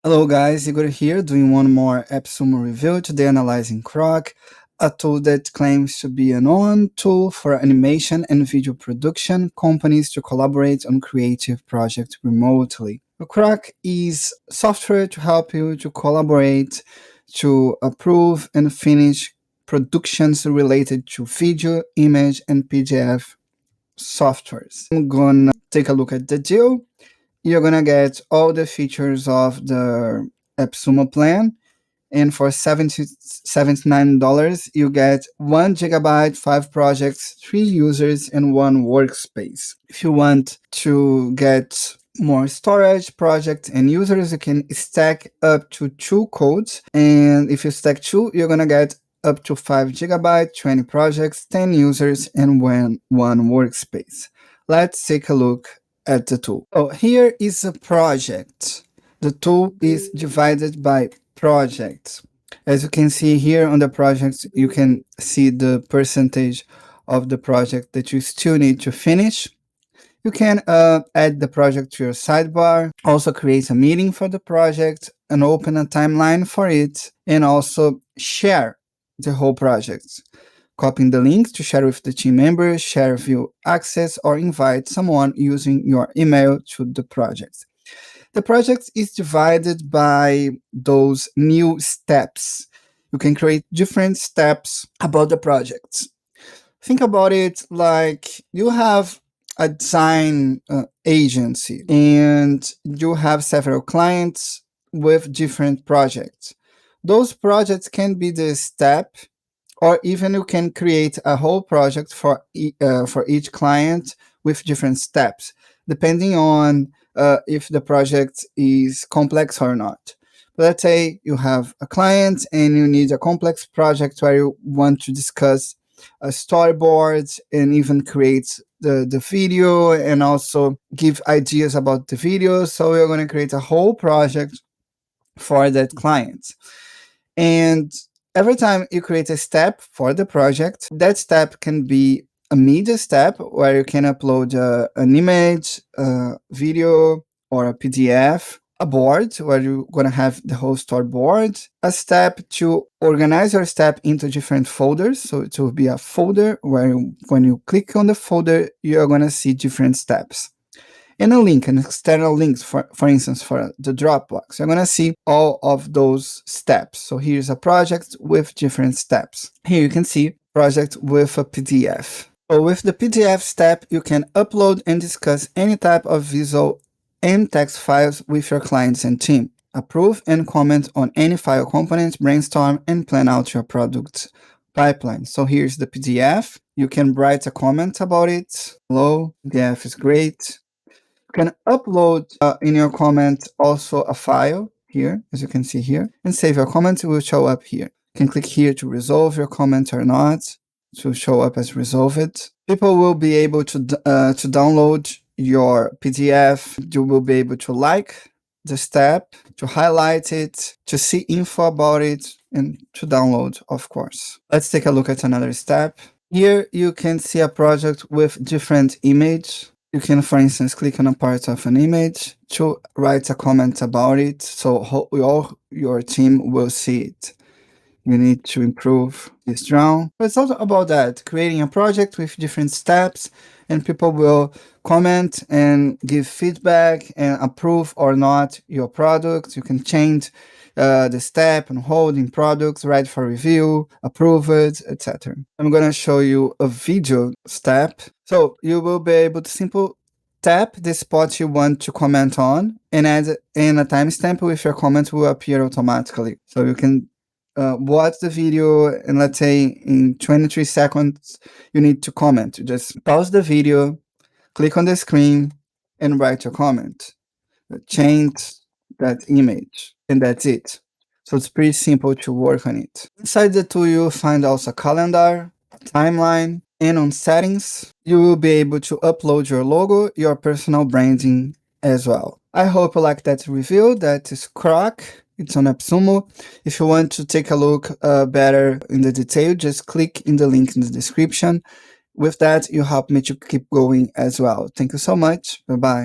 Hello guys, Igor here doing one more AppSumo review. Today analyzing Krock, a tool that claims to be an all-in tool for animation and video production companies to collaborate on creative projects remotely. Krock is software to help you to collaborate, to approve and finish productions related to video, image, and PDF softwares. I'm gonna take a look at the deal. You're gonna get all the features of the AppSumo plan, and for $79 you get 1 GB, 5 projects, 3 users, and 1 workspace. If you want to get more storage, projects, and users, you can stack up to 2 codes, and if you stack 2, you're gonna get up to 5 GB, 20 projects, 10 users, and 1 workspace. Let's take a look at the tool. Oh, here is a project. The tool is divided by projects. As you can see here on the projects, you can see the percentage of the project that you still need to finish. You can add the project to your sidebar, also create a meeting for the project and open a timeline for it, and also share the whole project. Copying the link to share with the team members, share view access, or invite someone using your email to the project. The project is divided by those new steps. You can create different steps about the project. Think about it like you have a design agency and you have several clients with different projects. Those projects can be the step, or even you can create a whole project for each client with different steps, depending on if the project is complex or not. But let's say you have a client and you need a complex project where you want to discuss a storyboard and even create the video and also give ideas about the video. So you're going to create a whole project for that client. And every time you create a step for the project, that step can be a media step where you can upload an image, a video, or a PDF, a board where you're going to have the whole storyboard, a step to organize your step into different folders. So it will be a folder where when you click on the folder, you're going to see different steps. And a link, an external links, for instance, for the Dropbox. You're going to see all of those steps. So here's a project with different steps. Here you can see project with a PDF. So with the PDF step, you can upload and discuss any type of visual and text files with your clients and team. Approve and comment on any file components, brainstorm, and plan out your product pipeline. So here's the PDF. You can write a comment about it. Hello, PDF is great. You can upload in your comment also a file here, as you can see here, and save your comment. It will show up here. You can click here to resolve your comment or not. It will show up as resolved. People will be able to download your PDF. You will be able to like the step, to highlight it, to see info about it, and to download, of course. Let's take a look at another step. Here you can see a project with different image. You can, for instance, click on a part of an image to write a comment about it, so all your team will see it. You need to improve this drawing. But it's also about that, creating a project with different steps, and people will comment and give feedback and approve or not your product. You can change the step and hold in products, write for review, approve it, etc. I'm going to show you a video step. So you will be able to simply tap the spot you want to comment on and add in a timestamp with your comment will appear automatically. So you can watch the video, and let's say in 23 seconds you need to comment. You just pause the video, click on the screen, and write your comment. Change that image, and that's it. So it's pretty simple to work on it. Inside the tool, you'll find also a calendar, a timeline, and on settings, you will be able to upload your logo, your personal branding as well. I hope you like that review. That is Krock. It's on AppSumo. If you want to take a look better in the detail, just click in the link in the description. With that, you help me to keep going as well. Thank you so much. Bye-bye.